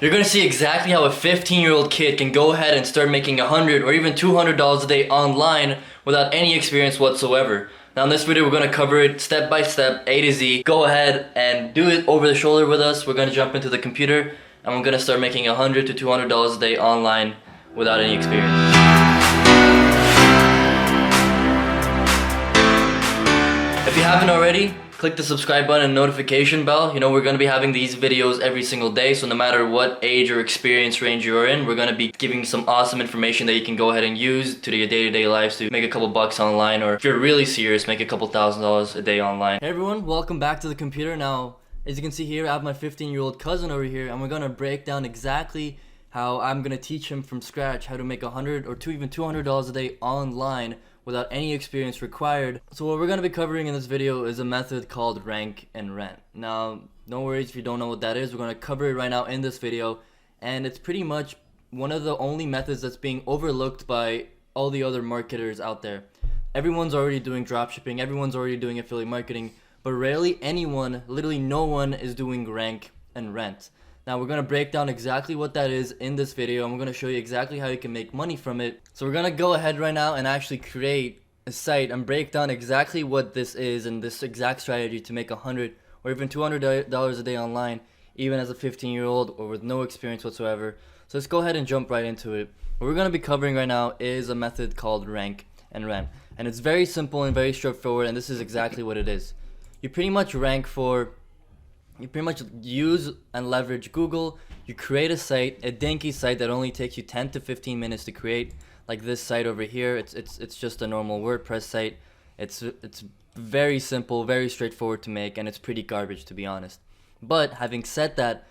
You're gonna see exactly how a 15-year-old kid can go ahead and start making $100 or even $200 a day online without any experience whatsoever. Now in this video we're gonna cover it step by step, A to Z. Go ahead and do it over the shoulder with us. We're gonna jump into the computer and we're gonna start making $100 to $200 a day online without any experience. If you haven't already, click the subscribe button and notification bell. You know, we're going to be having these videos every single day, so no matter what age or experience range you are in, we're going to be giving some awesome information that you can go ahead and use to your day-to-day lives to make a couple bucks online, or if you're really serious, make a couple $1,000s a day online. Hey everyone, welcome back to the computer. Now, as you can see here, I have my 15-year-old cousin over here, and we're going to break down exactly how I'm going to teach him from scratch how to make $100 or even $200 a day online without any experience required. So what we're going to be covering in this video is a method called rank and rent. Now, no worries if you don't know what that is. We're going to cover it right now in this video, and it's pretty much one of the only methods that's being overlooked by all the other marketers out there. Everyone's already doing dropshipping, everyone's already doing affiliate marketing, but rarely anyone, literally no one, is doing rank and rent. Now we're going to break down exactly what that is in this video, and we're going to show you exactly how you can make money from it. So we're going to go ahead right now and actually create a site and break down exactly what this is and this exact strategy to make $100 or even $200 a day online, even as a 15-year-old or with no experience whatsoever. So let's go ahead and jump right into it. What we're going to be covering right now is a method called rank and rent, and it's very simple and very straightforward, and this is exactly what it is. You pretty much use and leverage Google. You create a site, a dinky site that only takes you 10 to 15 minutes to create, like this site over here. It's just a normal WordPress site. It's very simple, very straightforward to make, and it's pretty garbage, to be honest. But having said that,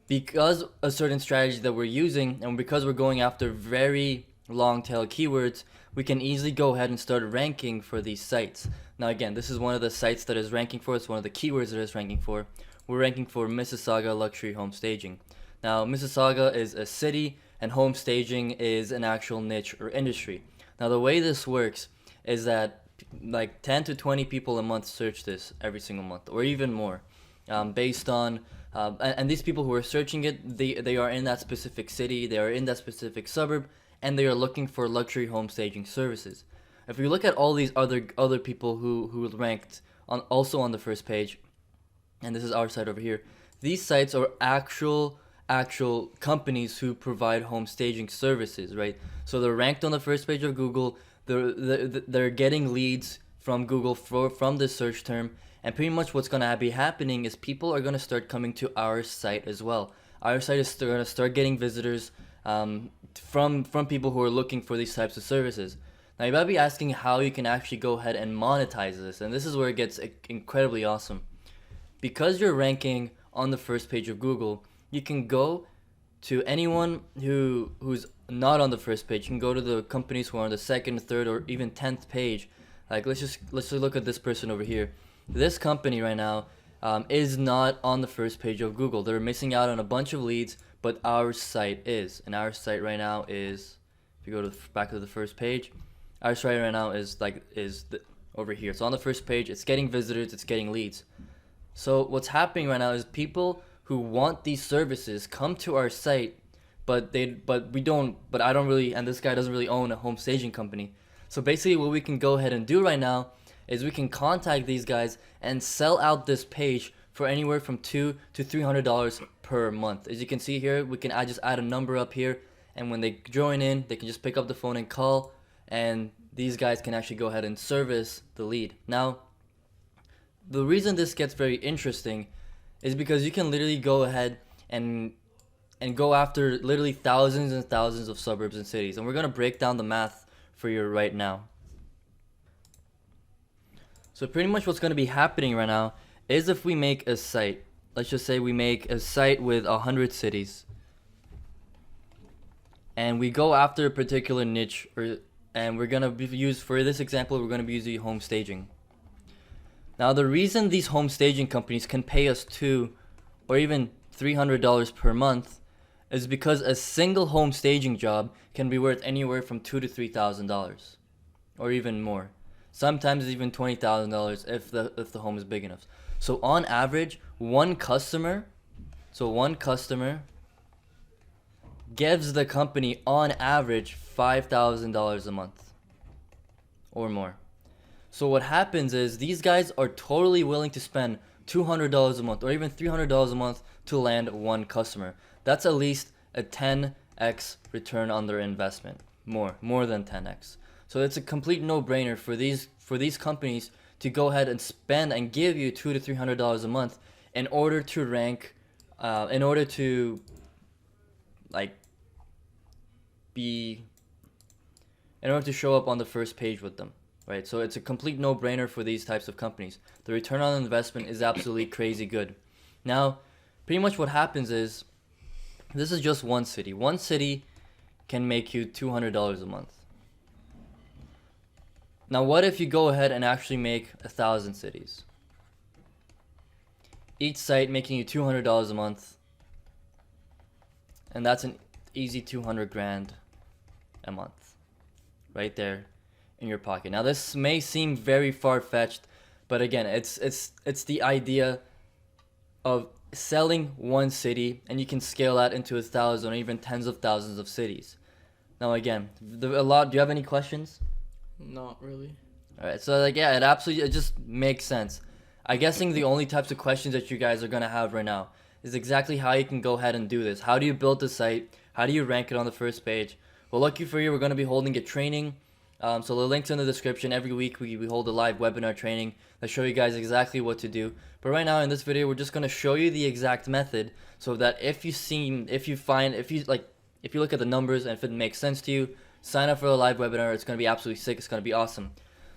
because a certain strategy that we're using and because we're going after very long tail keywords, we can easily go ahead and start ranking for these sites. Now again, this is one of the sites that is ranking for. It's one of the keywords that is ranking for. We're ranking for Mississauga luxury home staging. Now, Mississauga is a city and home staging is an actual niche or industry. Now, the way this works is that like 10 to 20 people a month search this every single month, or even more, based on and these people who are searching it, they are in that specific city, they are in that specific suburb, and they are looking for luxury home staging services. If you look at all these other people who ranked also on the first page, and this is our site over here, these sites are actual companies who provide home staging services, right? So they're ranked on the first page of Google. They're getting leads from Google from this search term, and pretty much what's going to be happening is people are going to start coming to our site as well. Our site is going to start getting visitors from people who are looking for these types of services. Now you might be asking how you can actually go ahead and monetize this, and this is where it gets incredibly awesome. Because you're ranking on the first page of Google, you can go to anyone who's not on the first page. You can go to the companies who are on the second, third, or even 10th page. Like let's just look at this person over here. This company right now is not on the first page of Google. They're missing out on a bunch of leads, but our site is. And our site right now is, if you go to back to the first page, our site right now is over here. So on the first page, it's getting visitors, it's getting leads. So what's happening right now is people who want these services come to our site, but I don't really, and this guy doesn't really own a home staging company. So basically what we can go ahead and do right now is we can contact these guys and sell out this page for anywhere from $200 to $300 per month. As you can see here, I just add a number up here, and when they join in, they can just pick up the phone and call, and these guys can actually go ahead and service the lead. Now, the reason this gets very interesting is because you can literally go ahead and go after literally thousands and thousands of suburbs and cities, and we're going to break down the math for you right now. So pretty much what's going to be happening right now is if we make a site, let's just say we make a site with 100 cities, and we go after a particular niche, and we're going to use, for this example, we're going to be using home staging. Now, the reason these home staging companies can pay us $200 or even $300 per month is because a single home staging job can be worth anywhere from $2,000 to $3,000 or even more. Sometimes even $20,000 if the home is big enough. So on average, one customer gives the company on average $5,000 a month or more. So what happens is these guys are totally willing to spend $200 a month or even $300 a month to land one customer. That's at least a 10x return on their investment. More than 10x. So it's a complete no-brainer for these companies to go ahead and spend and give you $200 to $300 a month in order to rank, in order to like be, in order to show up on the first page with them, right? So it's a complete no-brainer for these types of companies. The return on investment is absolutely crazy good. Now, pretty much what happens is, this is just one city. One city can make you $200 a month. Now, what if you go ahead and actually make 1,000 cities? Each site making you $200 a month, and that's an easy 200 grand a month, right there in your pocket. Now, this may seem very far-fetched, but again, it's the idea of selling one city, and you can scale that into 1,000 or even tens of thousands of cities. Now, again, do you have any questions? Not really. All right, so like, yeah, it just makes sense. I'm guessing the only types of questions that you guys are gonna have right now is exactly how you can go ahead and do this. How do you build the site? How do you rank it on the first page? Well, lucky for you, we're gonna be holding a training. So the link's in the description. Every week we hold a live webinar training that show you guys exactly what to do. But right now in this video, we're just gonna show you the exact method so that if you look at the numbers and if it makes sense to you, sign up for the live webinar. It's going to be absolutely sick. It's going to be awesome.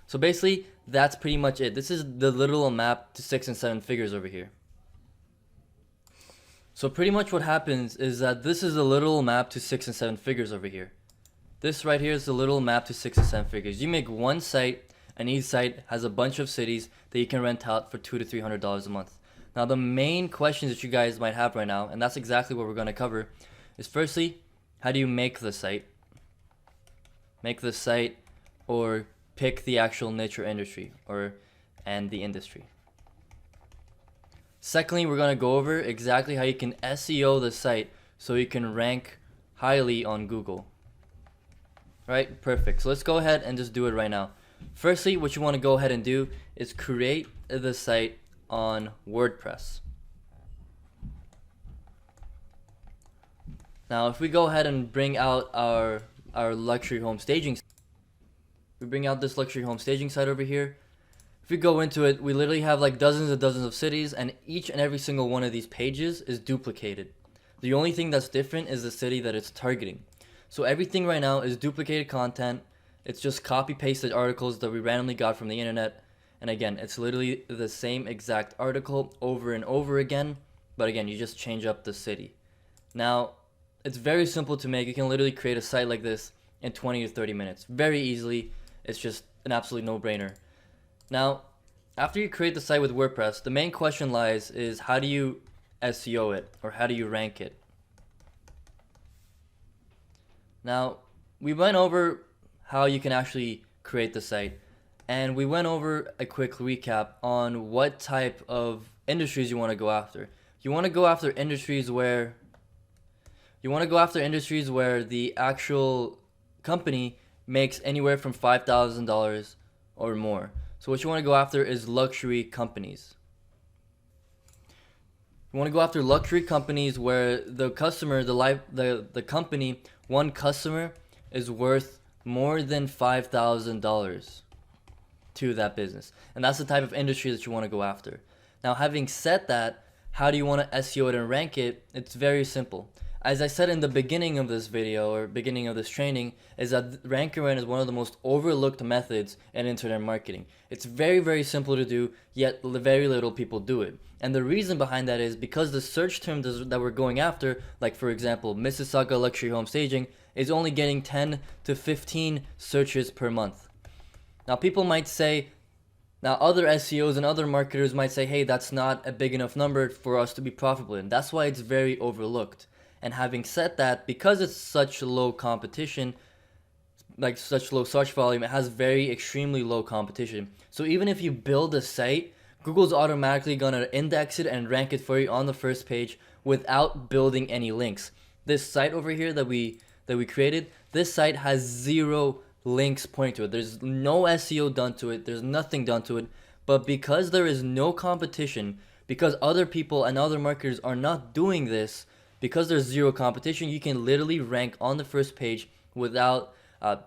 So basically, that's pretty much it. This is the literal map to 6 and 7 figures over here. So pretty much what happens is that this is the literal map to 6 and 7 figures over here. This right here is the literal map to 6 and 7 figures. You make one site, and each site has a bunch of cities that you can rent out for $200 to $300 a month. Now, the main questions that you guys might have right now, and that's exactly what we're going to cover, is firstly, how do you make the site? Make the site or pick the actual niche or industry and the industry. Secondly, we're going to go over exactly how you can SEO the site so you can rank highly on Google. Right? Perfect. So let's go ahead and just do it right now. Firstly, what you want to go ahead and do is create the site on WordPress. Now, if we go ahead and bring out our luxury home staging, we bring out this luxury home staging site over here. If we go into it, we literally have like dozens and dozens of cities, and each and every single one of these pages is duplicated. The only thing that's different is the city that it's targeting. So everything right now is duplicated content. It's just copy pasted articles that we randomly got from the internet. And again, it's literally the same exact article over and over again, but again, you just change up the city. Now, it's very simple to make. You can literally create a site like this in 20 to 30 minutes. Very easily. It's just an absolute no-brainer. Now, after you create the site with WordPress, the main question lies is how do you SEO it or how do you rank it? Now, we went over how you can actually create the site, and we went over a quick recap on what type of industries you want to go after. You want to go after industries where the actual company makes anywhere from $5,000 or more. So what you want to go after is luxury companies. You want to go after luxury companies where the customer, the company, one customer is worth more than $5,000 to that business. And that's the type of industry that you want to go after. Now, having said that, how do you want to SEO it and rank it? It's very simple. As I said in the beginning of this video or beginning of this training, is that rank and rent is one of the most overlooked methods in internet marketing. It's very, very simple to do, yet very little people do it. And the reason behind that is because the search terms that we're going after, like for example, Mississauga luxury home staging, is only getting 10 to 15 searches per month. Now people might say, now other SEOs and other marketers might say, hey, that's not a big enough number for us to be profitable in. That's why it's very overlooked. And having said that, because it's such low competition, like such low search volume, it has very extremely low competition. So even if you build a site, Google's automatically gonna index it and rank it for you on the first page without building any links. this site over here that we created, this site has 0 links pointing to it. There's no SEO done to it. There's nothing done to it. But because there is no competition, because other people and other marketers are not doing this, because there's 0 competition, you can literally rank on the first page without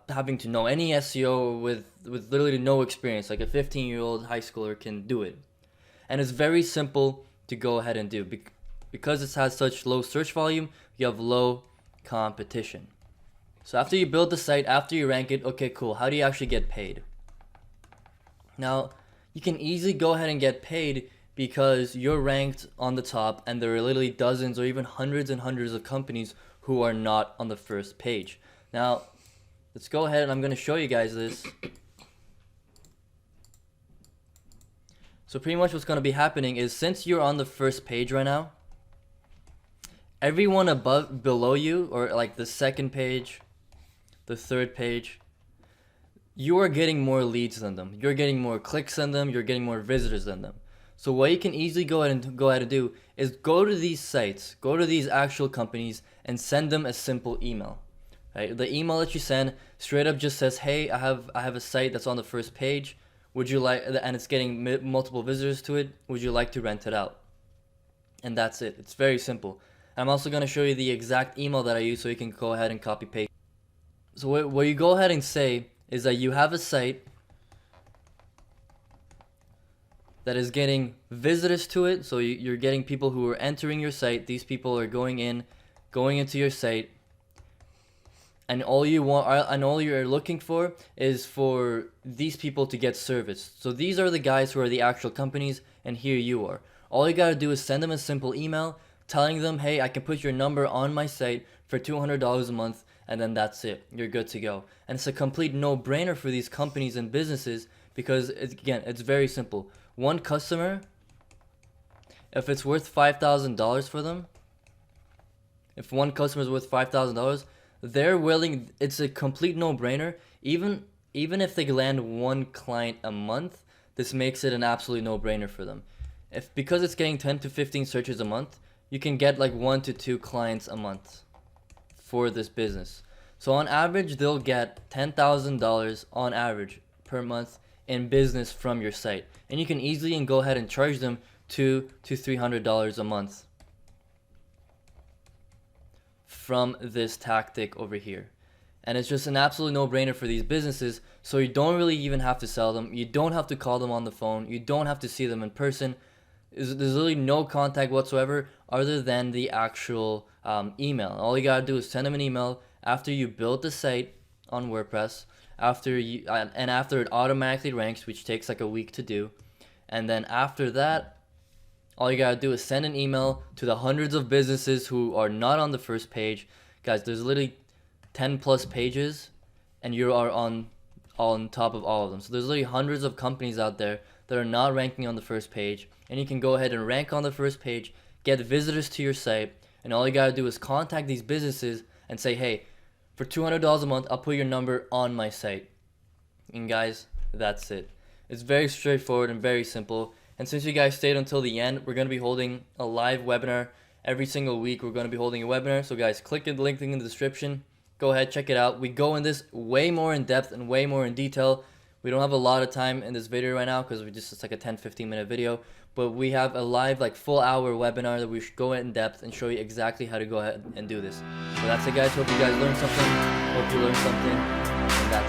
having to know any SEO, with literally no experience. Like a 15-year-old high schooler can do it. And it's very simple to go ahead and do. Because it has such low search volume, you have low competition. So after you build the site, after you rank it, okay, cool. How do you actually get paid? Now, you can easily go ahead and get paid because you're ranked on the top and there are literally dozens or even hundreds and hundreds of companies who are not on the first page. Now, let's go ahead and I'm going to show you guys this. So pretty much what's going to be happening is, since you're on the first page right now, everyone below you, or like the second page, the third page, you are getting more leads than them. You're getting more clicks than them. You're getting more visitors than them. So what you can easily go ahead and do is go to these sites, go to these actual companies, and send them a simple email. Right? The email that you send straight up just says, "Hey, I have a site that's on the first page. Would you like?" And it's getting multiple visitors to it. Would you like to rent it out? And that's it. It's very simple. I'm also going to show you the exact email that I use so you can go ahead and copy paste. So what you go ahead and say is that you have a site that is getting visitors to it. So you're getting people who are entering your site. These people are going into your site, and all you're looking for is for these people to get service. So these are the guys who are the actual companies, and here you are. All you gotta do is send them a simple email telling them, "Hey, I can put your number on my site for $200 a month," and then that's it. You're good to go. And it's a complete no-brainer for these companies and businesses because, it's very simple. One customer, if it's worth $5,000 for them, if one customer is worth $5,000, they're willing. It's a complete no-brainer. Even if they land one client a month, this makes it an absolute no-brainer for them. Because it's getting 10 to 15 searches a month, you can get like 1 to 2 clients a month for this business. So on average, they'll get $10,000 on average per month in business from your site. And you can easily go ahead and charge them $200 to $300 a month from this tactic over here. And it's just an absolute no-brainer for these businesses, so you don't really even have to sell them. You don't have to call them on the phone. You don't have to see them in person. There's literally no contact whatsoever other than the actual email. All you gotta do is send them an email after you build the site on WordPress, after it automatically ranks, which takes like a week to do. And then after that, all you gotta do is send an email to the hundreds of businesses who are not on the first page. Guys, there's literally 10 plus pages, and you are on top of all of them. So there's literally hundreds of companies out there that are not ranking on the first page, and you can go ahead and rank on the first page, get visitors to your site, and all you gotta do is contact these businesses and say, "Hey, for $200 a month, I'll put your number on my site." And guys, that's it. It's very straightforward and very simple. And since you guys stayed until the end, we're going to be holding a live webinar every single week. We're going to be holding a webinar. So guys, click the link in the description. Go ahead, check it out. We go in this way more in depth and way more in detail. We don't have a lot of time in this video right now because it's like a 10-15 minute video. But we have a live full hour webinar that we should go in depth and show you exactly how to go ahead and do this. So that's it, guys. Hope you guys learned something. Hope you learned something. And that's